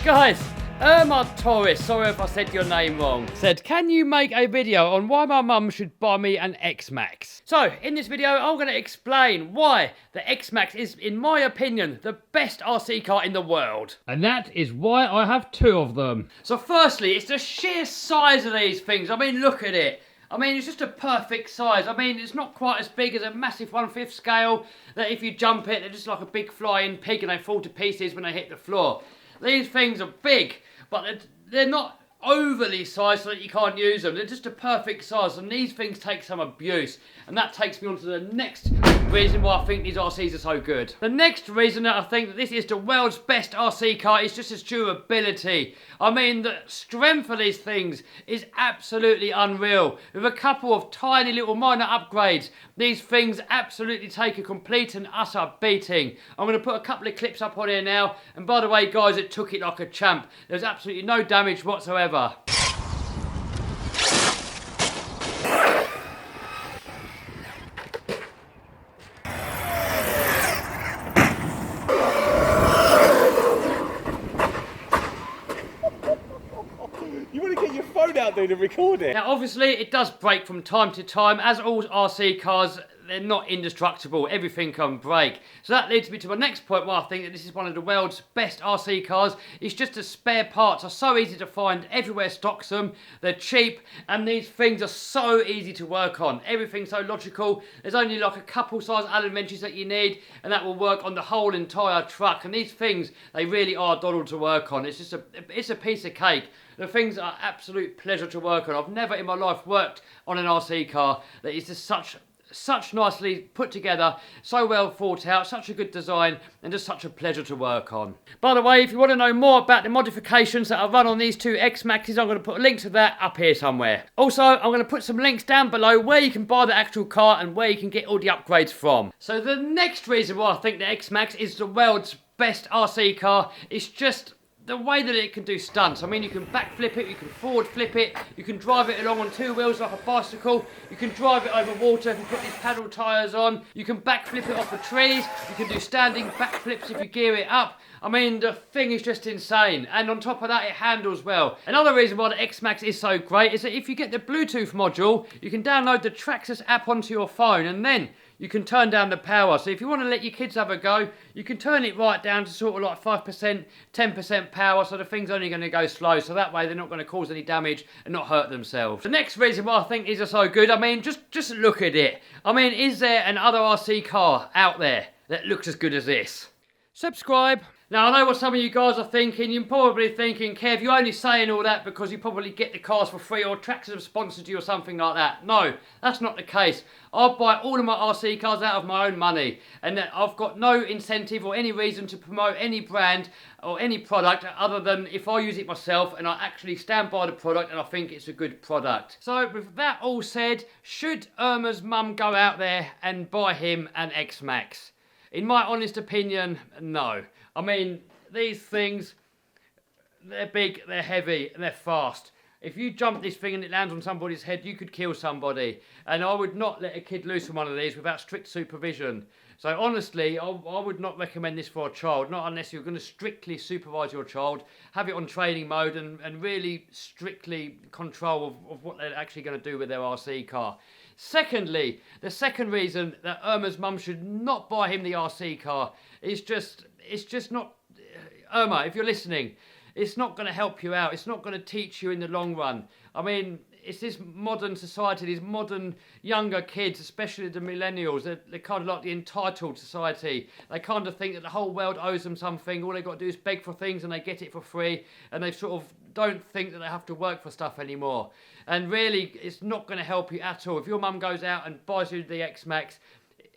Guys, M.2ssd, sorry if I said your name wrong, said, can you make a video on why my mum should buy me an X-Maxx? So, in this video, I'm going to explain why the X-Maxx is, in my opinion, the best RC car in the world. And that is why I have two of them. So firstly, it's the sheer size of these things. I mean, look at it. I mean, it's just a perfect size. I mean, it's not quite as big as a massive 1/5 scale that if you jump it, they're just like a big flying pig and they fall to pieces when they hit the floor. These things are big, but they're not overly sized so that you can't use them. They're just a perfect size, and these things take some abuse. And that takes me on to the next reason why I think these RCs are so good. The next reason that I think that this is the world's best RC car is just its durability. I mean, the strength of these things is absolutely unreal. With a couple of tiny little minor upgrades, these things absolutely take a complete and utter beating. I'm going to put a couple of clips up on here now, and by the way guys, it took it like a champ. There's absolutely no damage whatsoever. You want to get your phone out there to record it? Now obviously it does break from time to time, as all RC cars. They're not indestructible, everything can break. So that leads me to my next point where I think that this is one of the world's best RC cars. It's just the spare parts are so easy to find, everywhere stocks them, they're cheap, and these things are so easy to work on. Everything's so logical, there's only like a couple size Allen wrenches that you need, and that will work on the whole entire truck. And these things, they really are doddle to work on. It's just it's a piece of cake. The things are absolute pleasure to work on. I've never in my life worked on an RC car that is just such nicely put together, so well thought out, such a good design, and just such a pleasure to work on. By the way, if you want to know more about the modifications that I've run on these two X-Maxes, I'm going to put a link to that up here somewhere. Also, I'm going to put some links down below where you can buy the actual car and where you can get all the upgrades from. So the next reason why I think the X-Maxx is the world's best RC car is just the way that it can do stunts. I mean, you can backflip it, you can forward flip it, you can drive it along on two wheels like a bicycle, you can drive it over water if you put these paddle tyres on, you can backflip it off the trees, you can do standing backflips if you gear it up. I mean, the thing is just insane. And on top of that, it handles well. Another reason why the X-Maxx is so great is that if you get the Bluetooth module, you can download the Traxxas app onto your phone, and then you can turn down the power. So if you want to let your kids have a go, you can turn it right down to sort of like 5%, 10% power, so the thing's only going to go slow, so that way they're not going to cause any damage and not hurt themselves. The next reason why I think these are so good, I mean, just look at it. I mean, is there another RC car out there that looks as good as this? Subscribe. Now, I know what some of you guys are thinking. You're probably thinking, Kev, you're only saying all that because you probably get the cars for free or Traxxas have sponsored you or something like that. No, that's not the case. I buy all of my RC cars out of my own money, and I've got no incentive or any reason to promote any brand or any product other than if I use it myself and I actually stand by the product and I think it's a good product. So with that all said, should Irma's mum go out there and buy him an X-Maxx? In my honest opinion, no. I mean, these things, they're big, they're heavy, and they're fast. If you jump this thing and it lands on somebody's head, you could kill somebody. And I would not let a kid loose on one of these without strict supervision. So honestly, I would not recommend this for a child, not unless you're going to strictly supervise your child, have it on training mode and really strictly control of what they're actually going to do with their RC car. Secondly, the second reason that Irma's mum should not buy him the RC car is it's just not, Irma, if you're listening, it's not going to help you out. It's not going to teach you in the long run. I mean, it's this modern society, these modern younger kids, especially the millennials, they're kind of like the entitled society. They kind of think that the whole world owes them something. All they've got to do is beg for things and they get it for free. And they sort of don't think that they have to work for stuff anymore. And really, it's not going to help you at all. If your mum goes out and buys you the X-Maxx,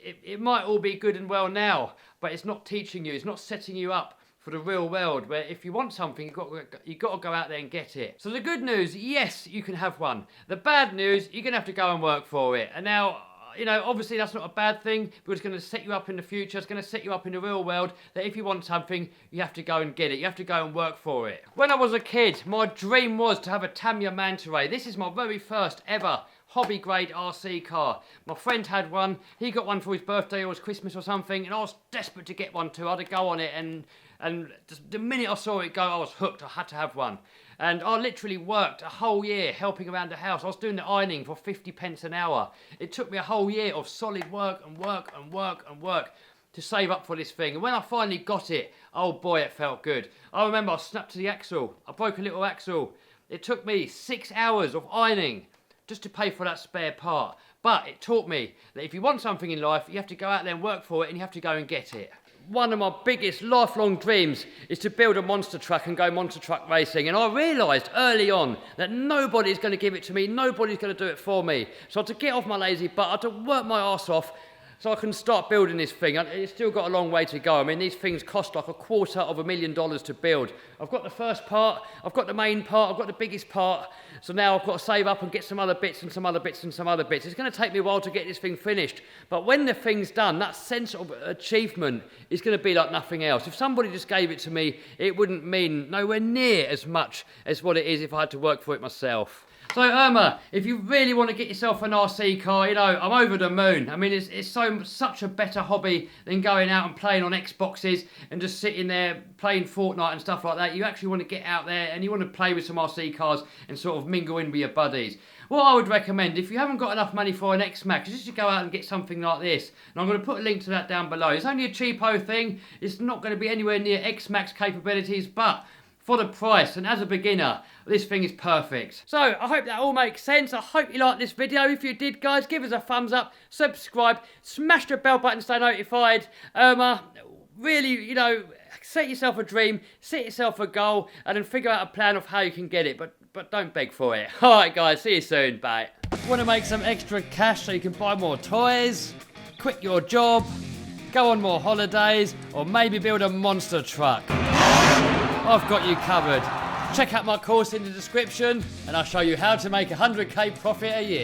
it might all be good and well now, but it's not teaching you, it's not setting you up for the real world, where if you want something, you've got to go out there and get it. So the good news, yes, you can have one. The bad news, you're going to have to go and work for it. And now, you know, obviously that's not a bad thing, but it's going to set you up in the future. It's going to set you up in the real world, that if you want something, you have to go and get it. You have to go and work for it. When I was a kid, my dream was to have a Tamiya Manta Ray. This is my very first ever hobby grade RC car. My friend had one. He got one for his birthday or his Christmas or something, and I was desperate to get one too. I had to go on it and And just the minute I saw it go, I was hooked. I had to have one. And I literally worked a whole year helping around the house. I was doing the ironing for 50p an hour. It took me a whole year of solid work and work and work and work to save up for this thing. And when I finally got it, oh boy, it felt good. I remember I snapped to the axle. I broke a little axle. It took me 6 hours of ironing just to pay for that spare part. But it taught me that if you want something in life, you have to go out there and work for it, and you have to go and get it. One of my biggest lifelong dreams is to build a monster truck and go monster truck racing. And I realised early on that nobody's going to give it to me, nobody's going to do it for me. So I had to get off my lazy butt, I had to work my arse off so I can start building this thing. It's still got a long way to go. I mean, these things cost like $250,000 to build. I've got the first part, I've got the main part, I've got the biggest part. So now I've got to save up and get some other bits and some other bits and some other bits. It's going to take me a while to get this thing finished. But when the thing's done, that sense of achievement is going to be like nothing else. If somebody just gave it to me, it wouldn't mean nowhere near as much as what it is if I had to work for it myself. So Irma, if you really want to get yourself an RC car, you know, I'm over the moon. I mean, it's such a better hobby than going out and playing on Xboxes and just sitting there playing Fortnite and stuff like that. You actually want to get out there and you want to play with some RC cars and sort of mingle in with your buddies. What I would recommend, if you haven't got enough money for an X-Maxx, is just to go out and get something like this. And I'm going to put a link to that down below. It's only a cheapo thing. It's not going to be anywhere near X-Maxx capabilities, but for the price, and as a beginner, this thing is perfect. So, I hope that all makes sense. I hope you liked this video. If you did, guys, give us a thumbs up, subscribe, smash the bell button to stay notified. Really, you know, set yourself a dream, set yourself a goal, and then figure out a plan of how you can get it, but don't beg for it. Alright, guys, see you soon. Bye. Want to make some extra cash so you can buy more toys, quit your job, go on more holidays, or maybe build a monster truck? I've got you covered. Check out my course in the description and I'll show you how to make 100k profit a year.